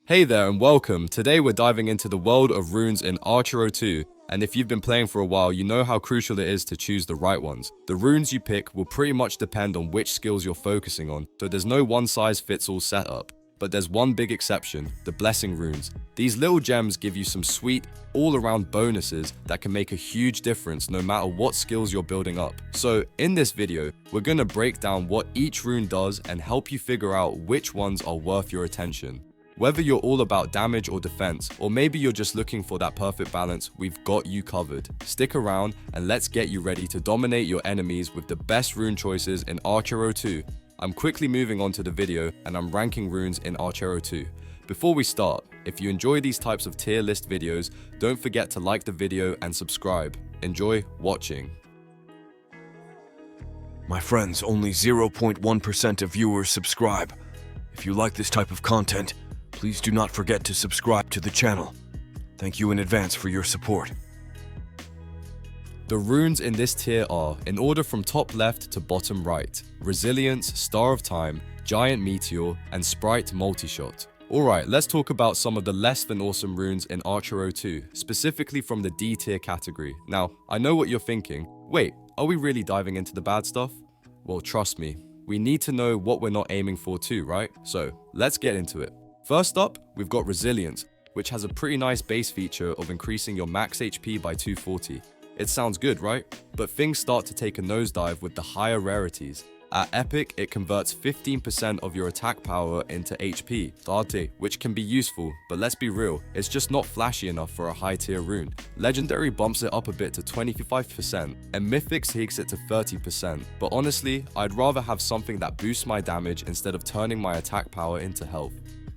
Hey there and welcome. Today we're diving into the world of runes in Archero 2, and if you've been playing for a while, you know how crucial it is to choose the right ones. The runes you pick will pretty much depend on which skills you're focusing on, so there's no one-size-fits-all setup. But there's one big exception, the blessing runes. These little gems give you some sweet, all-around bonuses that can make a huge difference no matter what skills you're building up. So in this video, we're gonna break down what each rune does and help you figure out which ones are worth your attention. Whether you're all about damage or defense, or maybe you're just looking for that perfect balance, we've got you covered. Stick around and let's get you ready to dominate your enemies with the best rune choices in Archero 2. I'm quickly moving on to the video and I'm ranking runes in Archero 2. Before we start, if you enjoy these types of tier list videos, don't forget to like the video and subscribe. Enjoy watching. My friends, only 0.1% of viewers subscribe. If you like this type of content, please do not forget to subscribe to the channel. Thank you in advance for your support. The runes in this tier are, in order from top left to bottom right, Resilience, Star of Time, Giant Meteor, and Sprite Multishot. Alright, let's talk about some of the less than awesome runes in Archero 2, specifically from the D tier category. Now, I know what you're thinking. Wait, are we really diving into the bad stuff? Well, trust me, we need to know what we're not aiming for too, right? So, let's get into it. First up, we've got Resilience, which has a pretty nice base feature of increasing your max HP by 240. It sounds good, right? But things start to take a nosedive with the higher rarities. At Epic, it converts 15% of your attack power into HP, Date, which can be useful, but let's be real, it's just not flashy enough for a high tier rune. Legendary bumps it up a bit to 25%, and Mythic takes it to 30%, but honestly, I'd rather have something that boosts my damage instead of turning my attack power into health.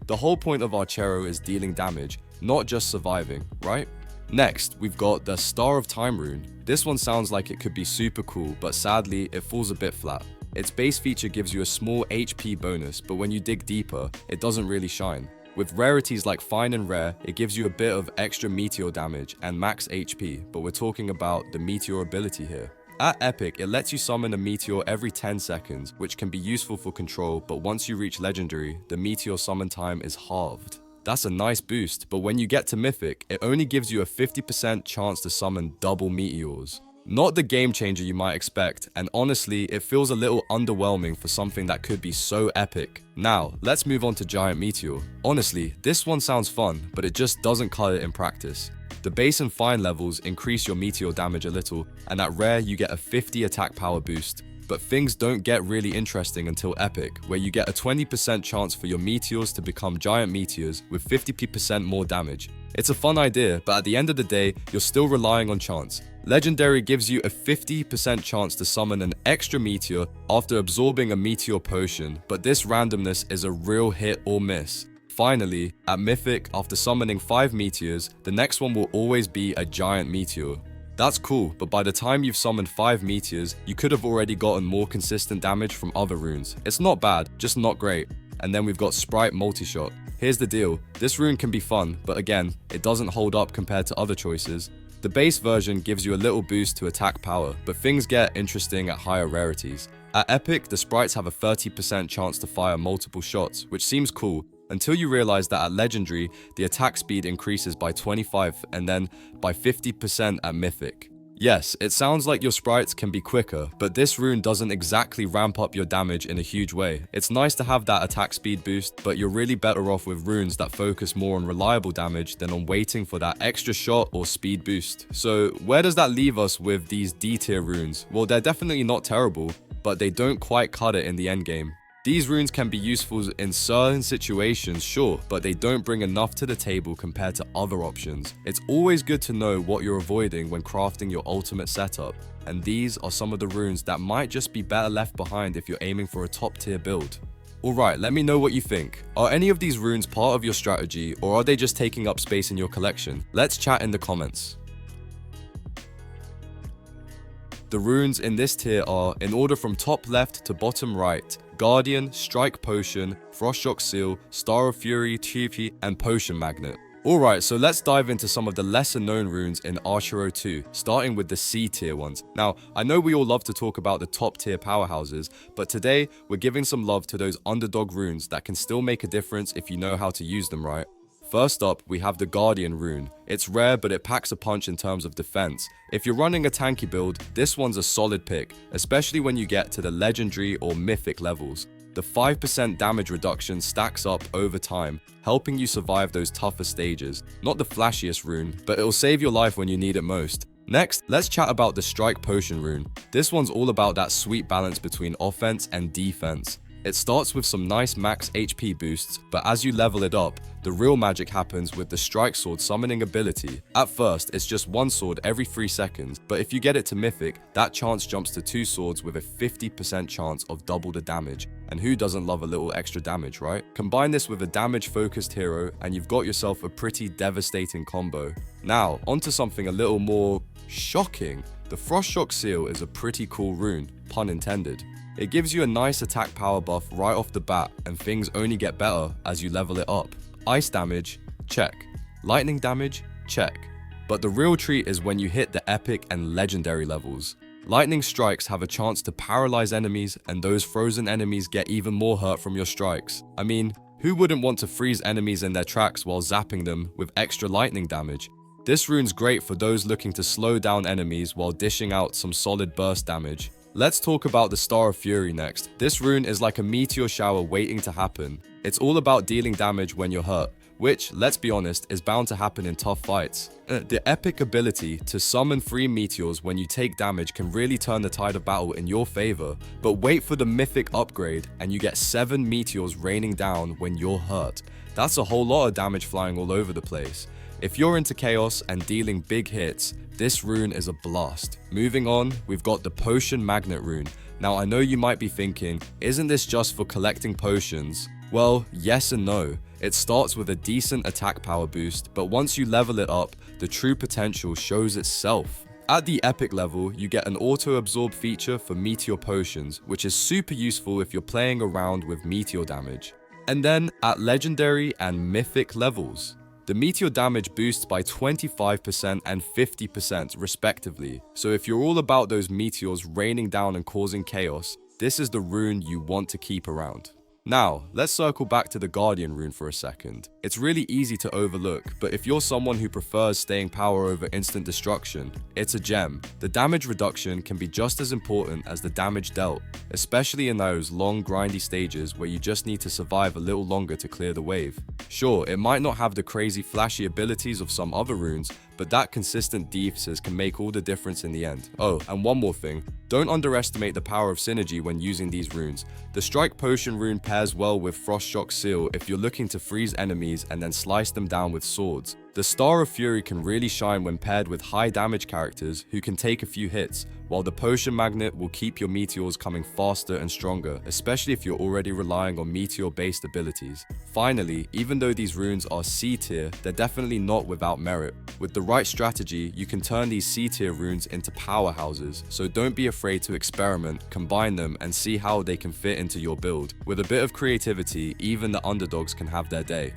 The whole point of Archero is dealing damage, not just surviving, right? Next, we've got the Star of Time rune. This one sounds like it could be super cool, but sadly, it falls a bit flat. Its base feature gives you a small HP bonus, but when you dig deeper, it doesn't really shine. With rarities like Fine and Rare, it gives you a bit of extra meteor damage and max HP, but we're talking about the meteor ability here. At Epic, it lets you summon a meteor every 10 seconds, which can be useful for control, but once you reach Legendary, the meteor summon time is halved. That's a nice boost, but when you get to Mythic, it only gives you a 50% chance to summon double meteors. Not the game changer you might expect, and honestly, it feels a little underwhelming for something that could be so epic. Now, let's move on to Giant Meteor. Honestly, this one sounds fun, but it just doesn't cut it in practice. The base and fine levels increase your meteor damage a little, and at rare you get a 50 attack power boost. But things don't get really interesting until Epic, where you get a 20% chance for your meteors to become giant meteors with 50% more damage. It's a fun idea, but at the end of the day, you're still relying on chance. Legendary gives you a 50% chance to summon an extra meteor after absorbing a meteor potion, but this randomness is a real hit or miss. Finally, at Mythic, after summoning 5 meteors, the next one will always be a giant meteor. That's cool, but by the time you've summoned 5 meteors, you could have already gotten more consistent damage from other runes. It's not bad, just not great. And then we've got Sprite Multishot. Here's the deal, this rune can be fun, but again, it doesn't hold up compared to other choices. The base version gives you a little boost to attack power, but things get interesting at higher rarities. At Epic, the sprites have a 30% chance to fire multiple shots, which seems cool, until you realize that at Legendary, the attack speed increases by 25 and then by 50% at Mythic. Yes, it sounds like your sprites can be quicker, but this rune doesn't exactly ramp up your damage in a huge way. It's nice to have that attack speed boost, but you're really better off with runes that focus more on reliable damage than on waiting for that extra shot or speed boost. So where does that leave us with these D tier runes? Well, they're definitely not terrible, but they don't quite cut it in the endgame. These runes can be useful in certain situations, sure, but they don't bring enough to the table compared to other options. It's always good to know what you're avoiding when crafting your ultimate setup, and these are some of the runes that might just be better left behind if you're aiming for a top tier build. Alright, let me know what you think. Are any of these runes part of your strategy, or are they just taking up space in your collection? Let's chat in the comments. The runes in this tier are, in order from top left to bottom right, Guardian, Strike Potion, Frostshock Seal, Star of Fury, TP, and Potion Magnet. Alright, so let's dive into some of the lesser known runes in Archero 2, starting with the C tier ones. Now, I know we all love to talk about the top tier powerhouses, but today we're giving some love to those underdog runes that can still make a difference if you know how to use them right. First up, we have the Guardian rune. It's rare, but it packs a punch in terms of defense. If you're running a tanky build, this one's a solid pick, especially when you get to the legendary or mythic levels. The 5% damage reduction stacks up over time, helping you survive those tougher stages. Not the flashiest rune, but it'll save your life when you need it most. Next, let's chat about the Strike Potion rune. This one's all about that sweet balance between offense and defense. It starts with some nice max HP boosts, but as you level it up, the real magic happens with the Strike Sword summoning ability. At first, it's just one sword every 3 seconds, but if you get it to Mythic, that chance jumps to 2 swords with a 50% chance of double the damage. And who doesn't love a little extra damage, right? Combine this with a damage-focused hero, and you've got yourself a pretty devastating combo. Now, onto something a little more shocking. The Frost Shock Seal is a pretty cool rune, pun intended. It gives you a nice attack power buff right off the bat, and things only get better as you level it up. Ice damage, check. Lightning damage, check. But the real treat is when you hit the epic and legendary levels. Lightning strikes have a chance to paralyze enemies, and those frozen enemies get even more hurt from your strikes. I mean, who wouldn't want to freeze enemies in their tracks while zapping them with extra lightning damage? This rune's great for those looking to slow down enemies while dishing out some solid burst damage. Let's talk about the Star of Fury next. This rune is like a meteor shower waiting to happen. It's all about dealing damage when you're hurt, which, let's be honest, is bound to happen in tough fights. The epic ability to summon 3 meteors when you take damage can really turn the tide of battle in your favor, but wait for the mythic upgrade and you get 7 meteors raining down when you're hurt. That's a whole lot of damage flying all over the place. If you're into chaos and dealing big hits, this rune is a blast. Moving on, we've got the Potion Magnet rune. Now I know you might be thinking, isn't this just for collecting potions? Well, yes and no. It starts with a decent attack power boost, but once you level it up, the true potential shows itself. At the epic level, you get an auto-absorb feature for meteor potions, which is super useful if you're playing around with meteor damage. And then at legendary and mythic levels, the meteor damage boosts by 25% and 50% respectively, so if you're all about those meteors raining down and causing chaos, this is the rune you want to keep around. Now, let's circle back to the Guardian rune for a second. It's really easy to overlook, but if you're someone who prefers staying power over instant destruction, it's a gem. The damage reduction can be just as important as the damage dealt, especially in those long grindy stages where you just need to survive a little longer to clear the wave. Sure, it might not have the crazy flashy abilities of some other runes, but that consistent defense can make all the difference in the end. Oh, and one more thing. Don't underestimate the power of synergy when using these runes. The Strike Potion rune pairs well with Frost Shock Seal if you're looking to freeze enemies and then slice them down with swords. The Star of Fury can really shine when paired with high damage characters who can take a few hits, while the Potion Magnet will keep your meteors coming faster and stronger, especially if you're already relying on meteor-based abilities. Finally, even though these runes are C tier, they're definitely not without merit. With the right strategy, you can turn these C tier runes into powerhouses, so don't be afraid to experiment, combine them, and see how they can fit into your build. With a bit of creativity, even the underdogs can have their day.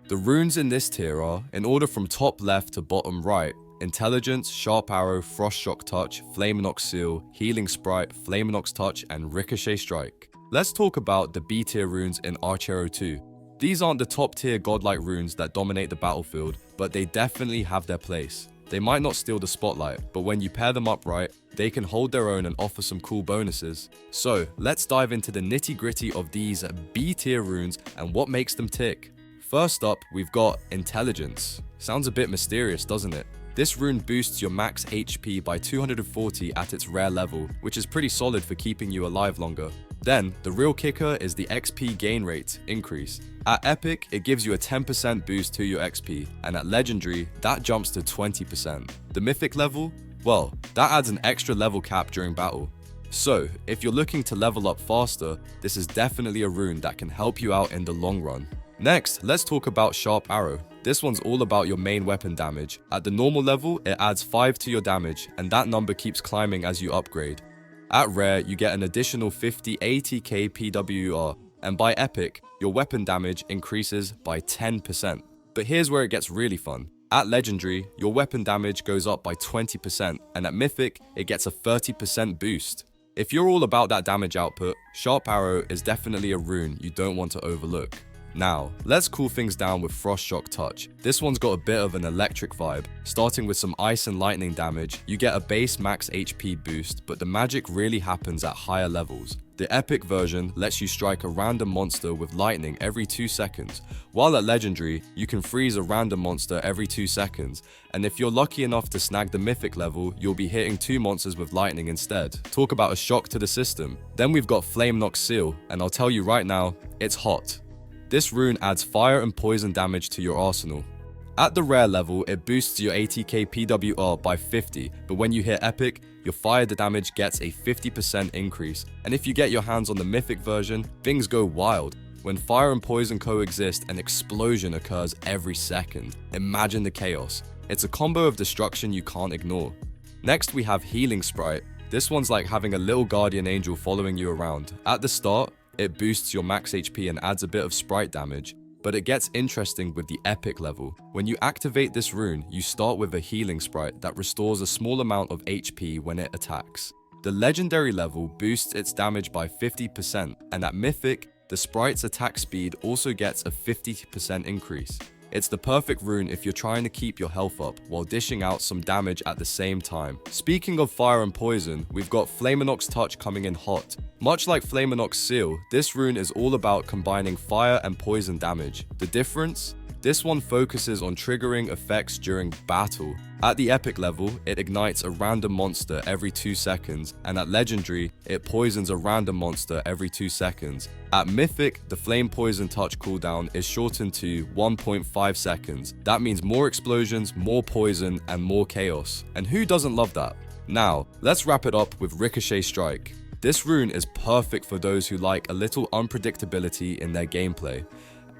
The runes in this tier are, in order from top left to bottom right, Intelligence, Sharp Arrow, Frost Shock Touch, Flamenox Seal, Healing Sprite, Flamenox Touch, and Ricochet Strike. Let's talk about the B tier runes in Archero 2. These aren't the top tier godlike runes that dominate the battlefield, but they definitely have their place. They might not steal the spotlight, but when you pair them up right, they can hold their own and offer some cool bonuses. So, let's dive into the nitty-gritty of these B tier runes and what makes them tick. First up, we've got Intelligence. Sounds a bit mysterious, doesn't it? This rune boosts your max HP by 240 at its rare level, which is pretty solid for keeping you alive longer. Then, the real kicker is the XP gain rate increase. At Epic, it gives you a 10% boost to your XP, and at Legendary, that jumps to 20%. The Mythic level? Well, that adds an extra level cap during battle. So, if you're looking to level up faster, this is definitely a rune that can help you out in the long run. Next, let's talk about Sharp Arrow. This one's all about your main weapon damage. At the normal level, it adds 5 to your damage, and that number keeps climbing as you upgrade. At Rare, you get an additional 50-80k PWR, and by Epic, your weapon damage increases by 10%. But here's where it gets really fun. At Legendary, your weapon damage goes up by 20%, and at Mythic, it gets a 30% boost. If you're all about that damage output, Sharp Arrow is definitely a rune you don't want to overlook. Now, let's cool things down with Frost Shock Touch. This one's got a bit of an electric vibe. Starting with some ice and lightning damage, you get a base max HP boost, but the magic really happens at higher levels. The epic version lets you strike a random monster with lightning every 2 seconds, while at legendary, you can freeze a random monster every 2 seconds, and if you're lucky enough to snag the mythic level, you'll be hitting 2 monsters with lightning instead. Talk about a shock to the system. Then we've got Flame Knock Seal, and I'll tell you right now, it's hot. This rune adds fire and poison damage to your arsenal. At the rare level, it boosts your ATK PWR by 50, but when you hit epic, your fire damage gets a 50% increase. And if you get your hands on the mythic version, things go wild. When fire and poison coexist, an explosion occurs every second. Imagine the chaos. It's a combo of destruction you can't ignore. Next we have Healing Sprite. This one's like having a little guardian angel following you around. At the start, it boosts your max HP and adds a bit of sprite damage, but it gets interesting with the epic level. When you activate this rune, you start with a healing sprite that restores a small amount of HP when it attacks. The legendary level boosts its damage by 50%, and at mythic, the sprite's attack speed also gets a 50% increase. It's the perfect rune if you're trying to keep your health up while dishing out some damage at the same time. Speaking of fire and poison, we've got Flamenox Touch coming in hot. Much like Flamenox Seal, this rune is all about combining fire and poison damage. The difference? This one focuses on triggering effects during battle. At the epic level, it ignites a random monster every 2 seconds, and at legendary, it poisons a random monster every 2 seconds. At mythic, the flame poison touch cooldown is shortened to 1.5 seconds. That means more explosions, more poison, and more chaos. And who doesn't love that? Now, let's wrap it up with Ricochet Strike. This rune is perfect for those who like a little unpredictability in their gameplay.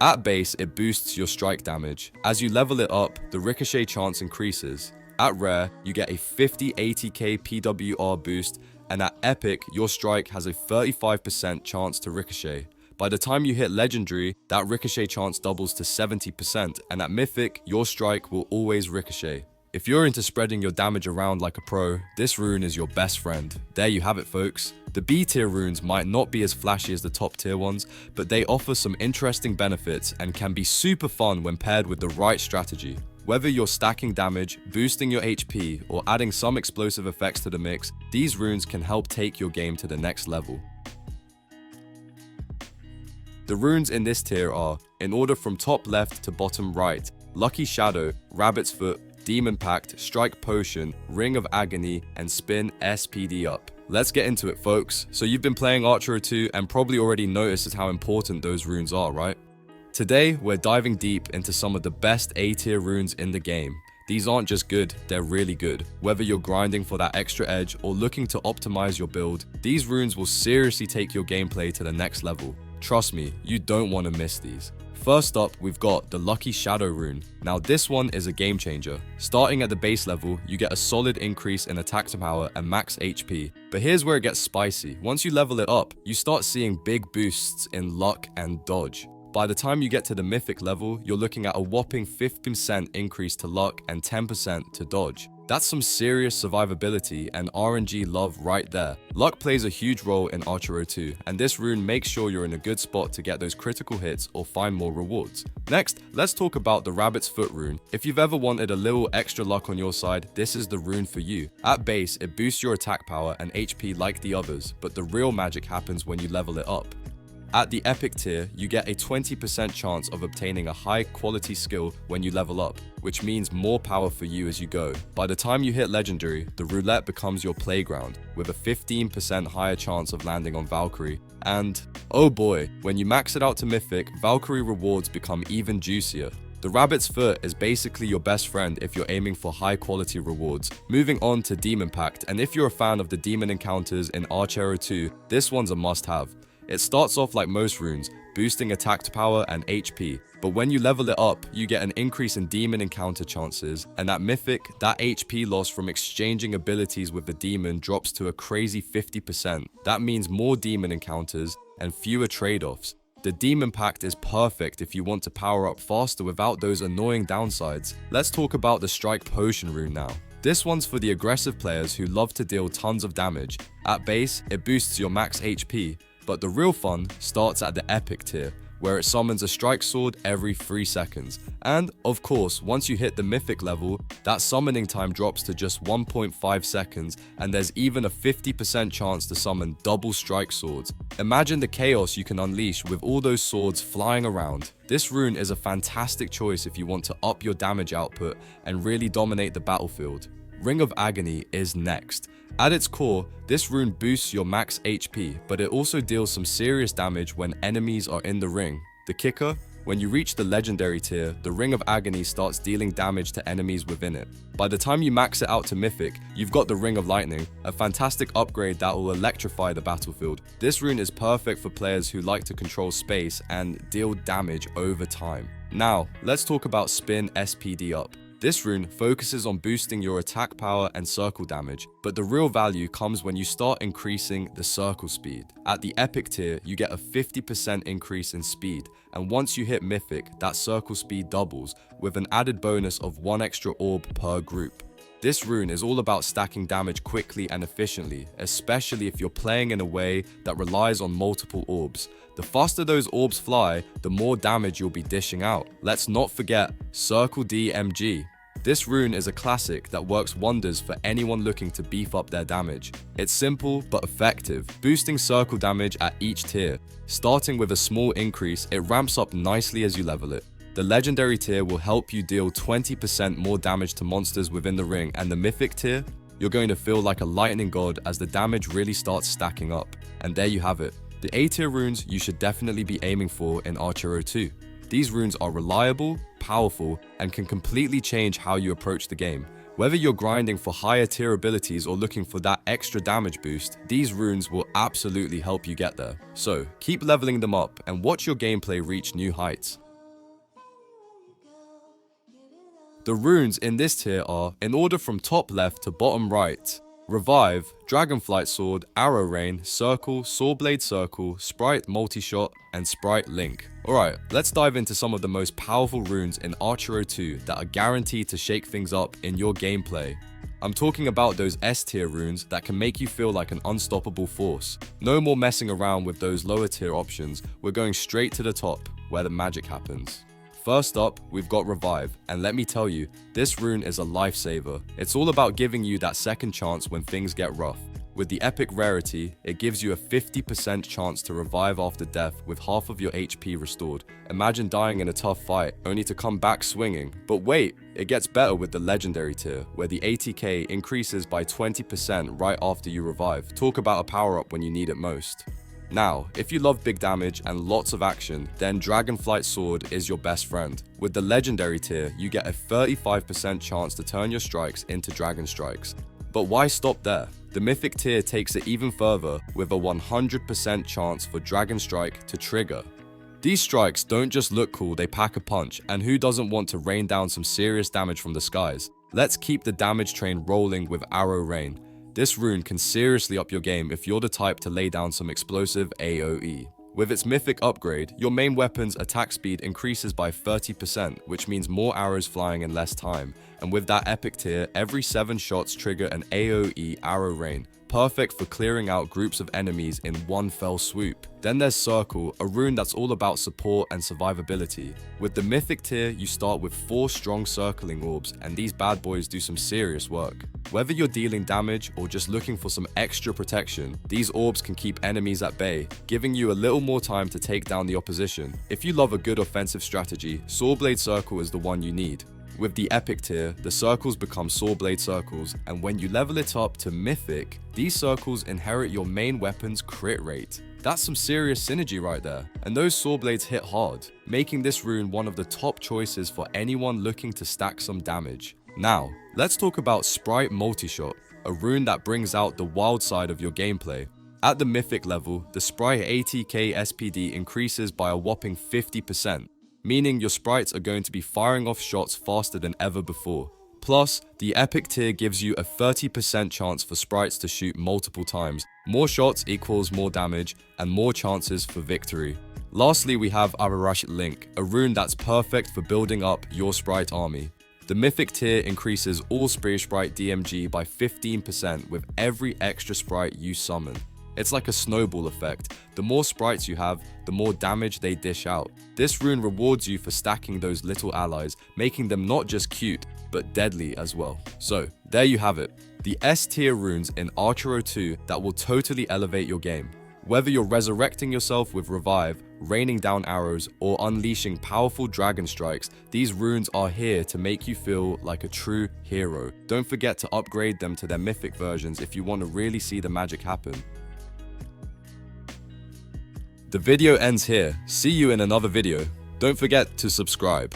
At base, it boosts your strike damage. As you level it up, the ricochet chance increases. At rare, you get a 50 ATK PWR boost, and at epic, your strike has a 35% chance to ricochet. By the time you hit legendary, that ricochet chance doubles to 70%, and at mythic, your strike will always ricochet. If you're into spreading your damage around like a pro, this rune is your best friend. There you have it, folks. The B tier runes might not be as flashy as the top tier ones, but they offer some interesting benefits and can be super fun when paired with the right strategy. Whether you're stacking damage, boosting your HP, or adding some explosive effects to the mix, these runes can help take your game to the next level. The runes in this tier are, in order from top left to bottom right, Lucky Shadow, Rabbit's Foot, Demon Pact, Strike Potion, Ring of Agony, and Spin SPD up. Let's get into it, folks. So you've been playing Archero 2 and probably already noticed how important those runes are, right? Today, we're diving deep into some of the best A tier runes in the game. These aren't just good, they're really good. Whether you're grinding for that extra edge or looking to optimize your build, these runes will seriously take your gameplay to the next level. Trust me, you don't want to miss these. First up, we've got the Lucky Shadow rune. Now this one is a game changer. Starting at the base level, you get a solid increase in attack power and max HP. But here's where it gets spicy. Once you level it up, you start seeing big boosts in luck and dodge. By the time you get to the mythic level, you're looking at a whopping 50% increase to luck and 10% to dodge. That's some serious survivability and RNG love right there. Luck plays a huge role in Archero 2, and this rune makes sure you're in a good spot to get those critical hits or find more rewards. Next, let's talk about the Rabbit's Foot rune. If you've ever wanted a little extra luck on your side, this is the rune for you. At base, it boosts your attack power and HP like the others, but the real magic happens when you level it up. At the epic tier, you get a 20% chance of obtaining a high quality skill when you level up, which means more power for you as you go. By the time you hit legendary, the roulette becomes your playground, with a 15% higher chance of landing on Valkyrie. And, oh boy, when you max it out to mythic, Valkyrie rewards become even juicier. The Rabbit's Foot is basically your best friend if you're aiming for high quality rewards. Moving on to Demon Pact, and if you're a fan of the demon encounters in Archero 2, this one's a must have. It starts off like most runes, boosting attack power and HP, but when you level it up, you get an increase in demon encounter chances, and at mythic, that HP loss from exchanging abilities with the demon drops to a crazy 50%. That means more demon encounters and fewer trade-offs. The Demon Pact is perfect if you want to power up faster without those annoying downsides. Let's talk about the Strike Potion rune now. This one's for the aggressive players who love to deal tons of damage. At base, it boosts your max HP, but the real fun starts at the epic tier, where it summons a strike sword every 3 seconds. And, of course, once you hit the mythic level, that summoning time drops to just 1.5 seconds, and there's even a 50% chance to summon double strike swords. Imagine the chaos you can unleash with all those swords flying around. This rune is a fantastic choice if you want to up your damage output and really dominate the battlefield. Ring of Agony is next. At its core, this rune boosts your max HP, but it also deals some serious damage when enemies are in the ring. The kicker? When you reach the legendary tier, the Ring of Agony starts dealing damage to enemies within it. By the time you max it out to Mythic, you've got the Ring of Lightning, a fantastic upgrade that will electrify the battlefield. This rune is perfect for players who like to control space and deal damage over time. Now, let's talk about Spin SPD Up. This rune focuses on boosting your attack power and circle damage, but the real value comes when you start increasing the circle speed. At the epic tier, you get a 50% increase in speed, and once you hit mythic, that circle speed doubles, with an added bonus of 1 extra orb per group. This rune is all about stacking damage quickly and efficiently, especially if you're playing in a way that relies on multiple orbs. The faster those orbs fly, the more damage you'll be dishing out. Let's not forget Circle DMG. This rune is a classic that works wonders for anyone looking to beef up their damage. It's simple but effective, boosting circle damage at each tier. Starting with a small increase, it ramps up nicely as you level it. The legendary tier will help you deal 20% more damage to monsters within the ring, and the mythic tier, you're going to feel like a lightning god as the damage really starts stacking up. And there you have it. The A tier runes you should definitely be aiming for in Archero 2. These runes are reliable, powerful, and can completely change how you approach the game. Whether you're grinding for higher tier abilities or looking for that extra damage boost, these runes will absolutely help you get there. So, keep leveling them up and watch your gameplay reach new heights. The runes in this tier are, in order from top left to bottom right: Revive, Dragonflight Sword, Arrow Rain, Circle, Sawblade Circle, Sprite Multi-Shot, and Sprite Link. Alright, let's dive into some of the most powerful runes in Archero 2 that are guaranteed to shake things up in your gameplay. I'm talking about those S tier runes that can make you feel like an unstoppable force. No more messing around with those lower tier options, we're going straight to the top, where the magic happens. First up, we've got Revive, and let me tell you, this rune is a lifesaver. It's all about giving you that second chance when things get rough. With the epic rarity, it gives you a 50% chance to revive after death with half of your HP restored. Imagine dying in a tough fight, only to come back swinging. But wait, it gets better with the legendary tier, where the ATK increases by 20% right after you revive. Talk about a power up when you need it most. Now, if you love big damage and lots of action, then Dragonflight Sword is your best friend. With the legendary tier, you get a 35% chance to turn your strikes into dragon strikes. But why stop there? The mythic tier takes it even further with a 100% chance for Dragon Strike to trigger. These strikes don't just look cool, they pack a punch, and who doesn't want to rain down some serious damage from the skies? Let's keep the damage train rolling with Arrow Rain. This rune can seriously up your game if you're the type to lay down some explosive AoE. With its mythic upgrade, your main weapon's attack speed increases by 30%, which means more arrows flying in less time. And with that epic tier, every 7 shots trigger an AoE arrow rain, perfect for clearing out groups of enemies in one fell swoop. Then there's Circle, a rune that's all about support and survivability. With the mythic tier, you start with 4 strong circling orbs, and these bad boys do some serious work. Whether you're dealing damage or just looking for some extra protection, these orbs can keep enemies at bay, giving you a little more time to take down the opposition. If you love a good offensive strategy, Sawblade Circle is the one you need. With the epic tier, the circles become Sawblade Circles, and when you level it up to mythic, these circles inherit your main weapon's crit rate. That's some serious synergy right there, and those Sawblades hit hard, making this rune one of the top choices for anyone looking to stack some damage. Now, let's talk about Sprite Multi-Shot, a rune that brings out the wild side of your gameplay. At the mythic level, the Sprite ATK SPD increases by a whopping 50%, meaning your sprites are going to be firing off shots faster than ever before. Plus, the epic tier gives you a 30% chance for sprites to shoot multiple times. More shots equals more damage and more chances for victory. Lastly, we have Archero Link, a rune that's perfect for building up your sprite army. The mythic tier increases all Sprite DMG by 15% with every extra sprite you summon. It's like a snowball effect. The more sprites you have, the more damage they dish out. This rune rewards you for stacking those little allies, making them not just cute, but deadly as well. So, there you have it. The S tier runes in Archero 2 that will totally elevate your game. Whether you're resurrecting yourself with Revive, raining down arrows, or unleashing powerful dragon strikes, these runes are here to make you feel like a true hero. Don't forget to upgrade them to their mythic versions if you want to really see the magic happen. The video ends here. See you in another video. Don't forget to subscribe.